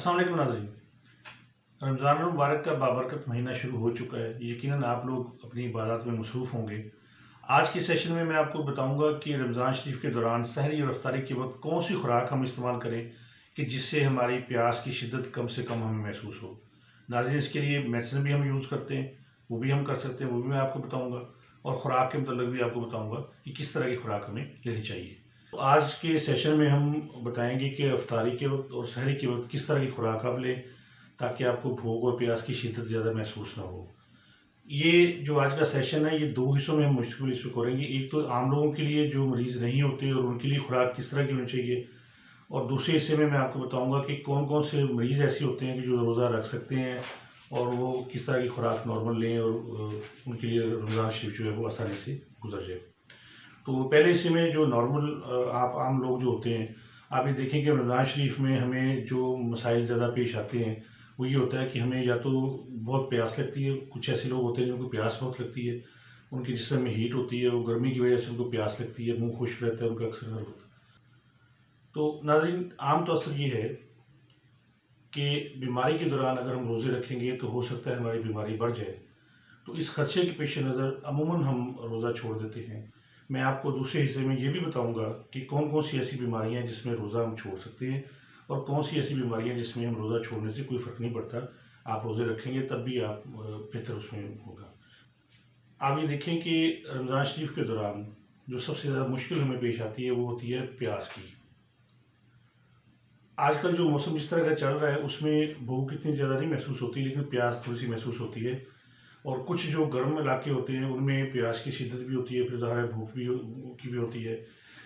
अस्सलाम वालेकुम नाज़रीन। रमज़ान मुबारक का बाबरकत महीना शुरू हो चुका है। यकीनन आप लोग अपनी इबादत में मसरूफ़ होंगे। आज के सेशन में मैं आपको बताऊंगा कि रमज़ान शरीफ के दौरान सहरी और इफ्तारी के वक्त कौन सी खुराक हम इस्तेमाल करें कि जिससे हमारी प्यास की शिद्दत कम से कम हमें महसूस हो। नाज़रीन, इसके लिए मेडिसिन भी हम यूज़ करते हैं, वो भी हम कर सकते हैं, वो भी मैं आपको बताऊँगा और ख़ुराक के मतलब भी आपको बताऊँगा कि किस तरह की खुराक हमें लेनी चाहिए। तो आज के सेशन में हम बताएंगे कि इफ्तारी के वक्त और सहरी के वक्त किस तरह की खुराक आप लें ताकि आपको भूख और प्यास की शिद्दत ज़्यादा महसूस ना हो। ये जो आज का सेशन है ये दो हिस्सों में हम मुश्किल इस पर करेंगे। एक तो आम लोगों के लिए जो मरीज़ नहीं होते और उनके लिए खुराक किस तरह की होनी चाहिए, और दूसरे हिस्से में मैं आपको बताऊंगा कि कौन कौन से मरीज़ ऐसे होते हैं कि जो रोज़ा रख सकते हैं और वो किस तरह की खुराक नॉर्मल लें और उनके लिए रमज़ान शरीफ जो है वो आसानी से गुजर जाए। तो पहले हिस्से में जो नॉर्मल आप आम लोग जो होते हैं, आप ये देखें कि रमज़ान शरीफ में हमें जो मसाइल ज़्यादा पेश आते हैं वो ये होता है कि हमें या तो बहुत प्यास लगती है। कुछ ऐसे लोग होते हैं जिनको प्यास बहुत लगती है, उनके जिस्म में हीट होती है, वो गर्मी की वजह से उनको प्यास लगती है, मुंह खुश्क रहता है उनका अक्सर हर वक्त। तो नाज़रीन, आम तौर से ये है कि बीमारी के दौरान अगर हम रोज़े रखेंगे तो हो सकता है हमारी बीमारी बढ़ जाए। तो इस खदशे के पेश नज़र अमूमन हम रोज़ा छोड़ देते हैं। मैं आपको दूसरे हिस्से में ये भी बताऊंगा कि कौन कौन सी ऐसी बीमारियां हैं जिसमें रोज़ा हम छोड़ सकते हैं और कौन सी ऐसी बीमारियां जिसमें हम रोज़ा छोड़ने से कोई फ़र्क नहीं पड़ता। आप रोज़े रखेंगे तब भी आप बेहतर उसमें होगा। आप ये देखें कि रमज़ान शरीफ के दौरान जो सबसे ज़्यादा मुश्किल हमें पेश आती है वो होती है प्यास की। आजकल जो मौसम जिस तरह का चल रहा है उसमें भूख इतनी ज़्यादा नहीं महसूस होती, लेकिन प्यास थोड़ी सी महसूस होती है। और कुछ जो गर्म इलाके होते हैं उनमें प्यास की शिद्दत भी होती है, फिर ज़ाहिर है भूख भी की भी होती है।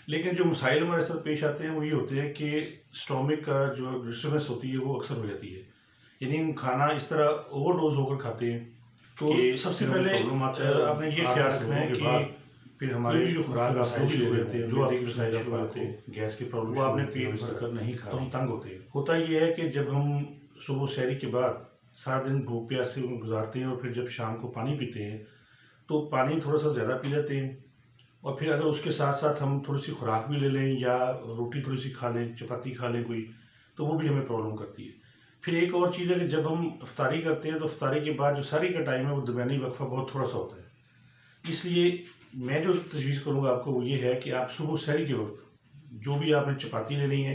लेकिन जो मसाइल हमारे साथ पेश आते हैं वो ये होते हैं कि स्टोमिक का जो डिस्टर्बेंस होती है वो अक्सर हो जाती है। यानी हम खाना इस तरह ओवरडोज होकर खाते हैं तो सबसे पहले प्रॉब्लम आता है। आपने ये ख्याल रखना है कि फिर हमारे जो खुराक आप जो भी ले रहे होते हैं, जो आपकी मसाइल शुरू होते हैं, गैस की प्रॉब्लम वो आपने पेट भरकर नहीं खा, तो हम तंग होते हैं। होता ये है कि जब हम सुबह सहरी के बाद सारा दिन भूख प्यास से गुजारते हैं और फिर जब शाम को पानी पीते हैं तो पानी थोड़ा सा ज़्यादा पी लेते हैं, और फिर अगर उसके साथ साथ हम थोड़ी सी खुराक भी ले लें या रोटी थोड़ी सी खा लें, चपाती खा लें कोई, तो वो भी हमें प्रॉब्लम करती है। फिर एक और चीज़ है कि जब हम इफ्तारी करते हैं तो इफ्तारी के बाद जो सारी का टाइम है वो दरमियानी वक्फा बहुत थोड़ा सा होता है। इसलिए मैं जो तजवीज़ करूँगा आपको वो ये है कि आप सुबह सहरी के वक्त जो भी आपने चपाती लेनी है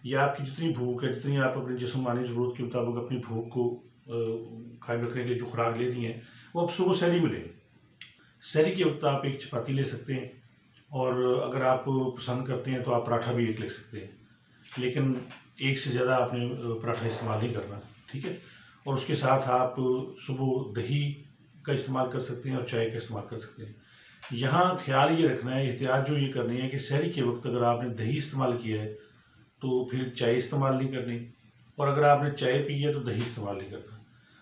या आपकी जितनी भूख है, जितनी आप अपनी जिस्मानी ज़रूरत के मुताबिक अपनी भूख को कायम रखने के लिए जो खुराक लेनी है वो आप सुबह सहरी में लें। सहरी के वक्त आप एक चपाती ले सकते हैं, और अगर आप पसंद करते हैं तो आप पराठा भी एक ले सकते हैं, लेकिन एक से ज़्यादा आपने पराठा इस्तेमाल नहीं करना, ठीक है। और उसके साथ आप सुबह दही का इस्तेमाल कर सकते हैं और चाय का इस्तेमाल कर सकते हैं। यहाँ ख्याल ये रखना है, एहतियात जो ये करनी है कि सहरी के वक्त अगर आपने दही इस्तेमाल किया है तो फिर चाय इस्तेमाल नहीं करनी, और अगर आपने चाय पी है तो दही इस्तेमाल नहीं करना।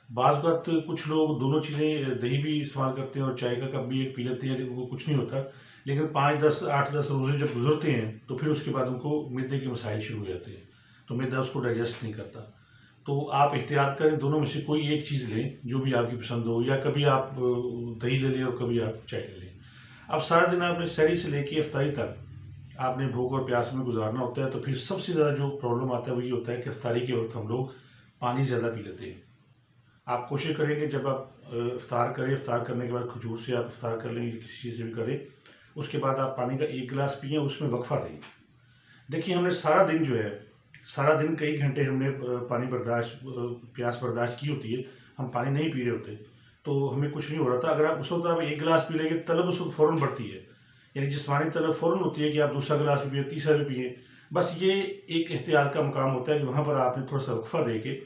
बाज़ वक़्त कुछ लोग दोनों चीज़ें, दही भी इस्तेमाल करते हैं और चाय का कप भी एक पी लेते हैं, लेकिन वो कुछ नहीं होता। लेकिन 5-10 8-10 रोज़े जब गुजरते हैं तो फिर उसके बाद उनको मिर्दे के मसाइल शुरू हो जाते हैं, तो मिर्दा उसको डाइजेस्ट नहीं करता। तो आप एहतियात करें, दोनों में से कोई एक चीज़ लें जो भी आपकी पसंद हो, या कभी आप दही ले लें और कभी आप चाय ले लें। अब सारा दिन आपने सहरी से लेके इफ्तारी तक आपने भूख और प्यास में गुजारना होता है, तो फिर सबसे ज़्यादा जो प्रॉब्लम आता है वो ये होता है कि इफ्तारी के वक्त हम लोग पानी ज़्यादा पी लेते हैं। आप कोशिश करेंगे जब आप इफ्तार करें, इफ्तार करने के बाद खजूर से आप इफ्तार कर लें, किसी चीज़ से भी करें, उसके बाद आप पानी का 1 गिलास पिएँ, उसमें वक्फा दें। देखिए, हमने सारा दिन जो है, सारा दिन कई घंटे हमने पानी बर्दाश्त प्यास बर्दाश्त की होती है, हम पानी नहीं पी रहे होते, तो हमें कुछ नहीं हो रहा था। अगर आप उस वक्त आप 1 गिलास पी लेंगे, तलब उस वक्त फ़ौरन बढ़ती है, यानी जिस्मानी तलब फ़ौरन होती है कि आप दूसरा गिलास भी पिए, तीसरा भी पिए। बस ये एक एहतियात का मकाम होता है कि वहाँ पर आपने थोड़ा सा वक्फा दे के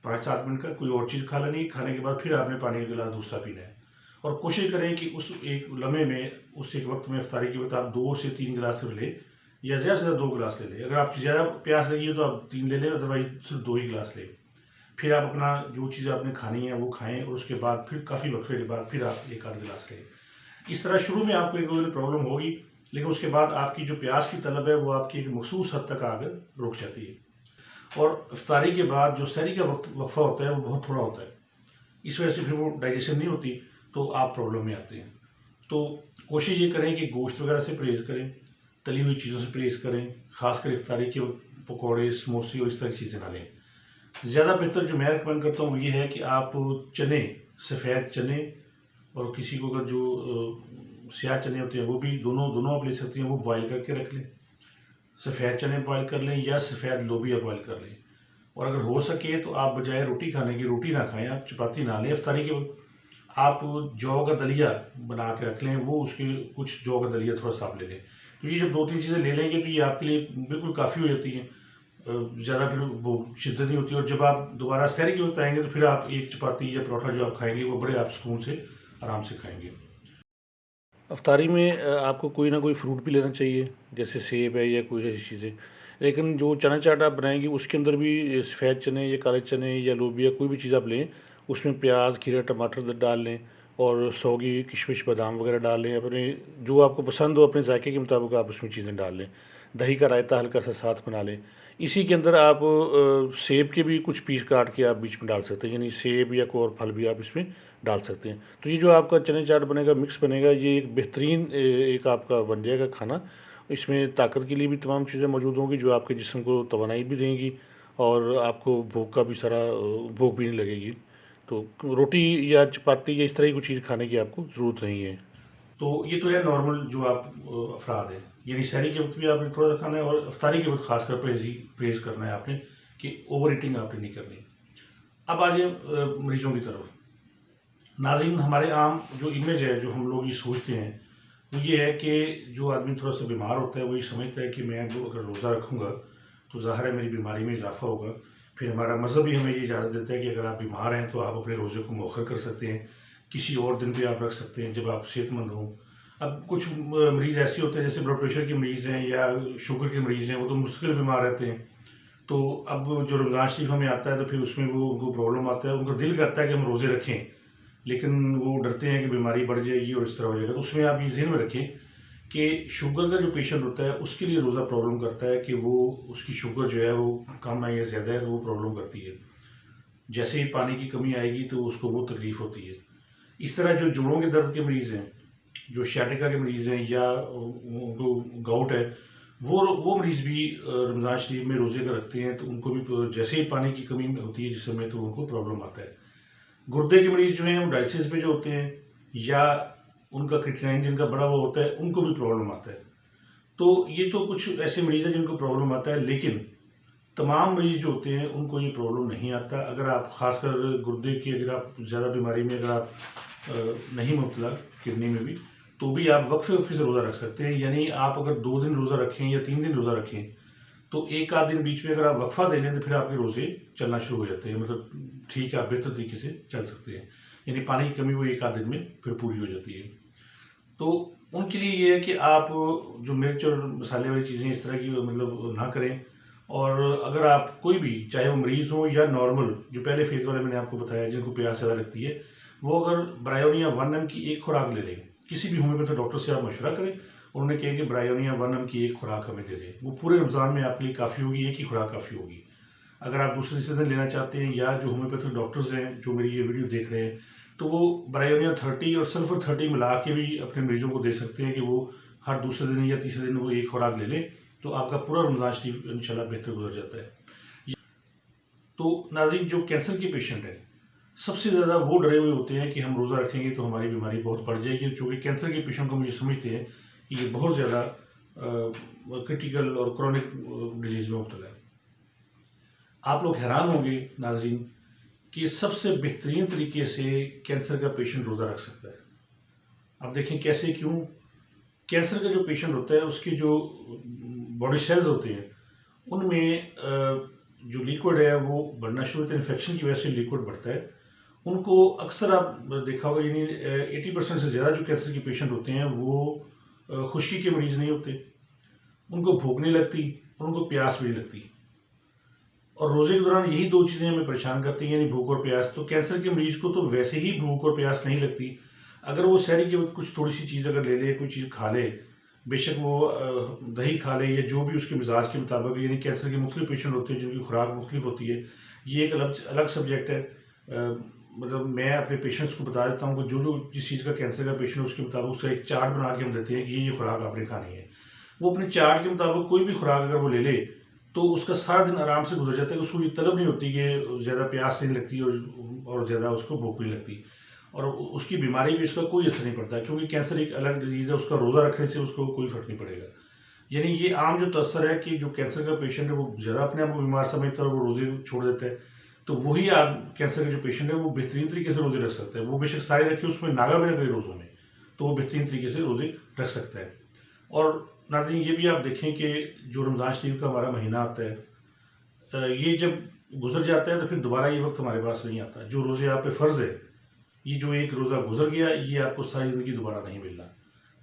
5-7 मिनट का कोई और चीज़ खा लेनी है, खाने के बाद फिर आपने पानी का गिलास दूसरा पीना है। और कोशिश करें कि उस एक लम्हे में, उस एक वक्त में, इफ्तारी के वक्त आप 2 से 3 गिलास सिर्फ लें, या ज़्यादा से ज़्यादा 2 गिलास ले लें। अगर आपकी ज़्यादा प्यास लगी है तो आप 3 ले लें, अदरवाइज सिर्फ 2 ही गिलास लें। फिर आप अपना जो चीज़ आपने खानी है वो खाएँ, और उसके बाद फिर काफ़ी वक्फे के बाद फिर आप 1 आध गिलास लें। इस तरह शुरू में आपको 1-2 दिन प्रॉब्लम होगी, लेकिन उसके बाद आपकी जो प्यास की तलब है वो आपकी एक मखसूस हद तक आकर रुक जाती है। और इफ्तारी के बाद जो सहरी का वक्त वक्फा होता है वो बहुत थोड़ा होता है, इस वजह से फिर वो डाइजेशन नहीं होती, तो आप प्रॉब्लम में आते हैं। तो कोशिश ये करें कि गोश्त वगैरह से परहेज़ करें, तली हुई चीज़ों से परहेज़ करें, ख़ासकर इफ्तारी के वक्त पकौड़े, समोसे और इस तरह की चीज़ें ना लें। ज़्यादा बेहतर जो मैं रिकमेंड करता हूँ वो ये है कि आप चने, सफ़ेद चने, और किसी को अगर जो स्याह चने होते हैं वो भी दोनों दोनों आप ले सकते हैं, वो बॉयल करके रख लें। सफ़ेद चने बॉयल कर लें या सफ़ेद लोबिया बॉयल कर लें। और अगर हो सके तो आप बजाय रोटी खाने की रोटी ना खाएं, आप चपाती ना लें इफ्तारी के वक्त, आप जौ का दलिया बना के रख लें, वो उसके कुछ जौ का दलिया थोड़ा सा आप ले लें। तो ये जब 2-3 चीज़ें ले लेंगे तो ये आपके लिए बिल्कुल काफ़ी हो जाती हैं। ज़्यादा फिर वो शिद्दत नहीं होती, और जब आप दोबारा सहरी के वक्त आएंगे तो फिर आप एक चपाती या परोठा जो आप खाएंगे वो बड़े आप सुकून से आराम से खाएंगे। अफ्तारी में आपको कोई ना कोई फ्रूट भी लेना चाहिए, जैसे सेब है या कोई ऐसी चीज़ें। लेकिन जो चना चाट आप बनाएंगे उसके अंदर भी सफ़ेद चने या काले चने या लोबिया कोई भी चीज़ आप लें, उसमें प्याज, खीरा, टमाटर डाल लें, और सौगी, किशमिश, बादाम वगैरह डाल लें। अपने जो आपको पसंद हो अपने जायके के मुताबिक आप उसमें चीज़ें डाल लें। दही का रायता हल्का सा साथ बना लें। इसी के अंदर आप सेब के भी कुछ पीस काट के आप बीच में डाल सकते हैं, यानी सेब या कोई और फल भी आप इसमें डाल सकते हैं। तो ये जो आपका चने चाट बनेगा, मिक्स बनेगा, ये एक बेहतरीन एक आपका बन जाएगा खाना। इसमें ताकत के लिए भी तमाम चीज़ें मौजूद होंगी जो आपके जिस्म को तवानाई भी देंगी, और आपको भूख का भी सारा भूख भी नहीं लगेगी। तो रोटी या चपाती या इस तरह की कोई चीज़ खाने की आपको ज़रूरत नहीं है। तो ये तो है नॉर्मल जो आप अफराद हैं, यानी सहरी के वक्त भी आपने थोड़ा सा खाना है, और अफ्तारी के वक्त खासकर परहेज करना है आपने, कि ओवर ईटिंग आपने नहीं करनी। अब आ जाए मरीजों की तरफ। नाज़रीन, हमारे आम जो इमेज है, जो हम लोग ये सोचते हैं, वो ये है कि जो आदमी थोड़ा सा बीमार होता है वो ये समझता है कि मैं जो अगर रोज़ा रखूँगा तो ज़ाहिर है मेरी बीमारी में इजाफा होगा। फिर हमारा मज़हब भी हमें ये इजाज़त देता है कि अगर आप बीमार हैं तो आप अपने रोज़े को मौखर कर सकते हैं, किसी और दिन पे आप रख सकते हैं जब आप सेहतमंद हों। अब कुछ मरीज़ ऐसे होते हैं, जैसे ब्लड प्रेशर के मरीज़ हैं या शुगर के मरीज़ हैं, वो तो मुस्तकिल बीमार रहते हैं। तो अब जो रमज़ान शरीफ हमें आता है तो फिर उसमें वो उनको प्रॉब्लम आता है, उनका दिल करता है कि हम रोज़े रखें, लेकिन वो डरते हैं कि बीमारी बढ़ जाएगी और इस तरह हो जाएगा। तो उसमें आप ये ज़हन में रखें कि शुगर का जो पेशेंट होता है उसके लिए रोज़ा प्रॉब्लम करता है, कि वो उसकी शुगर जो है वो कम है या ज़्यादा है तो वो प्रॉब्लम करती है। जैसे ही पानी की कमी आएगी तो उसको वो तकलीफ़ होती है। इस तरह जो जोड़ों के दर्द के मरीज़ हैं, जो sciatica के मरीज़ हैं, या उनको गाउट है, वो मरीज़ भी रमज़ान शरीफ में रोज़े का रखते हैं तो उनको भी जैसे ही पानी की कमी होती है जिस समय, तो उनको प्रॉब्लम आता है। गुर्दे के मरीज़ जो हैं वो डायलिसिस पे जो होते हैं, या उनका क्रिएटिनिन जिनका बढ़ा हुआ होता है, उनको भी प्रॉब्लम आता है। तो ये तो कुछ ऐसे मरीज़ हैं जिनको प्रॉब्लम आता है, लेकिन तमाम मरीज़ जो होते हैं उनको ये प्रॉब्लम नहीं आता। अगर आप ख़ासकर गुर्दे की अगर आप ज़्यादा बीमारी में अगर आप नहीं मुब्तला, किडनी में भी, तो भी आप वक्फ़े-वक्फ़े से रोज़ा रख सकते हैं। यानी आप अगर 2 दिन रोज़ा रखें या 3 दिन रोज़ा रखें, तो 1 आध दिन बीच में अगर आप वक्फ़ा दे लें तो फिर आपके रोज़े चलना शुरू हो जाते हैं। मतलब ठीक है, आप बेहतर तरीके से चल सकते हैं। यानी पानी की कमी वो 1 आध दिन में फिर पूरी हो जाती है। तो उनके लिए ये है कि आप जो मिर्च और मसाले वाली चीज़ें इस तरह की मतलब ना करें। और अगर आप कोई भी, चाहे वो मरीज़ हो या नॉर्मल, जो पहले फेज़ वाले मैंने आपको बताया जिनको प्यास ज़्यादा लगती है, वो अगर ब्रायोनिया 1 एम की एक खुराक ले लें, किसी भी होम्योपैथिक डॉक्टर से आप मशवरा करें, उन्होंने कहा कि ब्रायोनिया 1 एम की एक खुराक हमें दे दें, वो पूरे रमज़ान में आपके लिए काफ़ी होगी, एक ही खुराक काफ़ी होगी। अगर आप दूसरे तीसरे दिन लेना चाहते हैं, या जो होम्योपैथिक डॉक्टर्स हैं जो मेरी ये वीडियो देख रहे हैं, तो वो ब्रायोनिया 30 और सल्फर 30 मिला के भी अपने मरीजों को दे सकते हैं, कि वो हर दूसरे दिन या तीसरे दिन वो एक खुराक ले लें, तो आपका पूरा रमज़ान शरीफ इंशाल्लाह बेहतर गुजर जाता है। तो नाज़रीन, जो कैंसर के पेशेंट हैं, सबसे ज़्यादा वो डरे हुए होते हैं कि हम रोज़ा रखेंगे तो हमारी बीमारी बहुत बढ़ जाएगी, क्योंकि कैंसर के पेशेंट को मुझे समझते हैं कि ये बहुत ज़्यादा क्रिटिकल और क्रॉनिक डिजीज़ में मुब्तला है। आप लोग हैरान होंगे नाज़रीन कि सबसे बेहतरीन तरीके से कैंसर का पेशेंट रोज़ा रख सकता है। अब देखें कैसे, क्यों? कैंसर का जो पेशेंट होता है उसके जो बॉडी सेल्स होते हैं उनमें जो लिक्विड है वो बढ़ना शुरू होता है, इन्फेक्शन की वजह से लिक्विड बढ़ता है। उनको अक्सर आप देखा होगा, यानी 80% से ज़्यादा जो कैंसर के पेशेंट होते हैं वो खुश्की के मरीज़ नहीं होते, उनको भूख नहीं लगती और उनको प्यास भी नहीं लगती। और रोज़े के दौरान यही 2 चीज़ें हमें परेशान करती हैं, यानी भूख और प्यास। तो कैंसर के मरीज़ को तो वैसे ही भूख और प्यास नहीं लगती। अगर वो सहरी के वक्त कुछ थोड़ी-सी चीज़ अगर ले ले, कोई चीज़ खा ले, बेशक वो दही खा ले या जो भी उसके मिज़ाज के मुताबिक, यानी कैंसर के मुख्तलिफ पेशेंट होते हैं जिनकी खुराक मुख्तलिफ होती है। ये एक अलग अलग सब्जेक्ट है। मतलब मैं अपने पेशेंट्स को बता देता हूँ कि जो जिस चीज़ का कैंसर का पेशेंट है उसके मुताबिक उसका एक चार्ट बना के हम देते हैं कि ये खुराक आपने खानी है। वो अपने चार्ट के मुताबिक कोई भी खुराक अगर वो ले ले, तो उसका सारा दिन आराम से गुजर जाता है। उसको ये तलब नहीं होती कि ज़्यादा प्यास नहीं लगती और ज़्यादा उसको भूख नहीं लगती, और उसकी बीमारी भी इसका कोई असर नहीं पड़ता, क्योंकि कैंसर एक अलग डिजीज़ है। उसका रोज़ा रखने से उसको कोई फ़र्क नहीं पड़ेगा। यानी ये आम जो तसर है कि जो कैंसर का पेशेंट है वो ज़्यादा अपने आप को बीमार समझता है और वो रोज़े छोड़ देता है, तो वही कैंसर का जो पेशेंट है वो बेहतरीन तरीके से रोज़े रख सकता है। वो बेशक सारे रखे, उसमें नागा भी ना करे रोज़ों में, तो वो बेहतरीन तरीके से रोज़े रख सकता है। और नाज़रीन, ये भी आप देखें कि जो रमज़ान शरीफ का हमारा महीना आता है, ये जब गुजर जाता है तो फिर दोबारा ये वक्त हमारे पास नहीं आता। जो रोज़े आप पे फ़र्ज़ है, ये जो एक रोज़ा गुजर गया, ये आपको सारी ज़िंदगी दोबारा नहीं मिलना।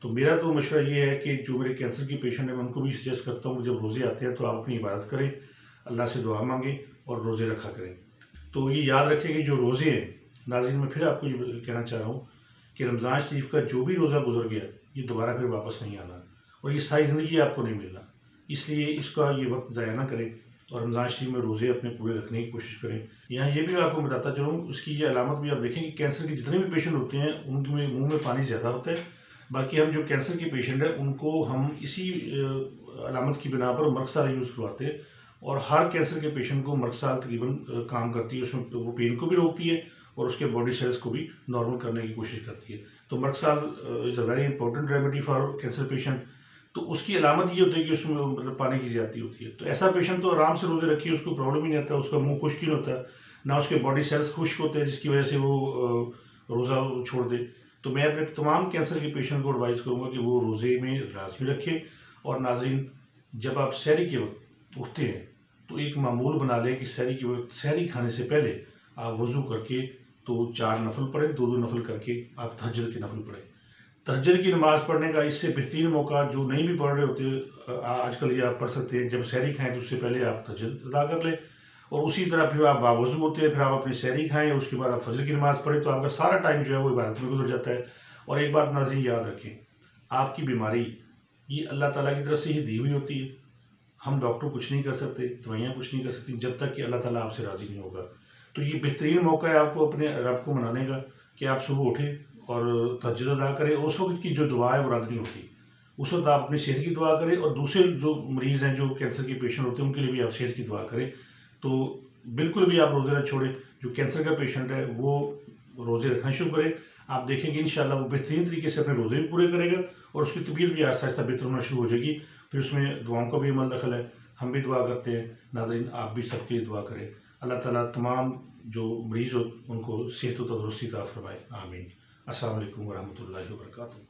तो मेरा तो मशवरा ये है कि जो मेरे कैंसर के पेशेंट हैं, मैं उनको भी सजेस्ट करता हूँ कि जब रोज़े आते हैं तो आप अपनी इबादत करें, अल्लाह से दुआ मांगें और रोज़े रखा करें। तो ये याद रखें कि जो रोज़े हैं, नाज़रीन मैं फिर आपको ये कहना चाह रहा हूँ कि रमज़ान शरीफ का जो भी रोज़ा गुजर गया, ये दोबारा फिर वापस नहीं आना, और ये सारी ज़िंदगी आपको नहीं मिलना। इसलिए इसका ये वक्त ज़ाया ना करें और रमज़ान शरीफ में रोज़े अपने पूरे रखने की कोशिश करें। यहाँ ये भी मैं आपको बताता चलूँ, उसकी ये अलामत भी आप देखें कि कैंसर के जितने भी पेशेंट होते हैं उनके मुँह में पानी ज़्यादा होता है। बाकी हम जो कैंसर के पेशेंट हैं उनको हम इसी अलामत की बिना पर मर्कसाल यूज़ करवाते हैं, और हर कैंसर के पेशेंट को मर्कसाल तकरीबन काम करती है। उसमें वो पेन को भी रोकती है और उसके बॉडी सेल्स को भी नॉर्मल करने की कोशिश करती है। तो मर्कसाल is a very important remedy for cancer patient. तो उसकी अलामत ये होती है कि उसमें मतलब पानी की ज़्यादती होती है। तो ऐसा पेशेंट तो आराम से रोज़े रखिए, उसको प्रॉब्लम ही नहीं आता, उसका मुँह खुश्क ही नहीं होता, ना उसके बॉडी सेल्स खुश्क होते हैं जिसकी वजह से वो रोज़ा छोड़ दे। तो मैं अपने तमाम कैंसर के पेशेंट को एडवाइस करूँगा कि वो रोज़े में लाज़मी रखें। और नाज़रीन, जब आप सहरी के वक्त उठते हैं तो एक मामूल बना लें कि सहरी के वक्त, सहरी खाने से पहले आप वज़ू करके तो 4 नफल पढ़ें, 2-2 नफल करके आप तहज्जुद के नफल पढ़ें। तहज्जुद की नमाज़ पढ़ने का इससे बेहतरीन मौका जो नहीं भी पढ़ रहे होते, आजकल ये आप पढ़ सकते हैं। जब सहरी खाएँ तो उससे पहले आप तहज्जुद अदा कर लें, और उसी तरह फिर आप बावज़ू होते हैं, फिर आप अपनी सहरी खाएँ, उसके बाद आप फजर की नमाज़ पढ़ें, तो आपका सारा टाइम जो है वो इबादत में गुजर जाता है। और एक बात नाज़रीन याद रखें, आपकी बीमारी ये अल्लाह ताला की तरफ से ही दी हुई होती है। हम डॉक्टर कुछ नहीं कर सकते, दवाइयाँ कुछ नहीं कर सकती जब तक कि अल्लाह ताला आपसे राज़ी नहीं होगा। तो ये बेहतरीन मौका है आपको अपने रब को मनाने का कि आप सुबह उठें और तहज्जुद अदा करें। उस वक़्त की जो दुआ है वो रद्द नहीं होती। उस वक़्त आप अपनी सेहत की दुआ करें, और दूसरे जो मरीज़ हैं, जो कैंसर के पेशेंट होते हैं, उनके लिए भी आप सेहत की दुआ करें। तो बिल्कुल भी आप रोज़े ना छोड़ें। जो कैंसर का पेशेंट है वो रोज़े रखना शुरू करे। आप देखेंगे इंशाअल्लाह वो बेहतरीन तरीके से अपने रोज़े भी पूरे करेगा और उसकी तबीयत भी आहिस्ता-आहिस्ता बेहतर होना शुरू हो जाएगी। फिर उसमें दुआओं का भी अमल दखल है। हम भी दुआ करते हैं। नाज़रीन, आप भी सबके लिए दुआ करें। अल्लाह ताला तमाम जो मरीज़ हो उनको सेहत व तंदुरुस्ती अता फ़रमाए। आमीन। अस्सलाम वालेकुम व रहमतुल्लाहि व बरकातुहू।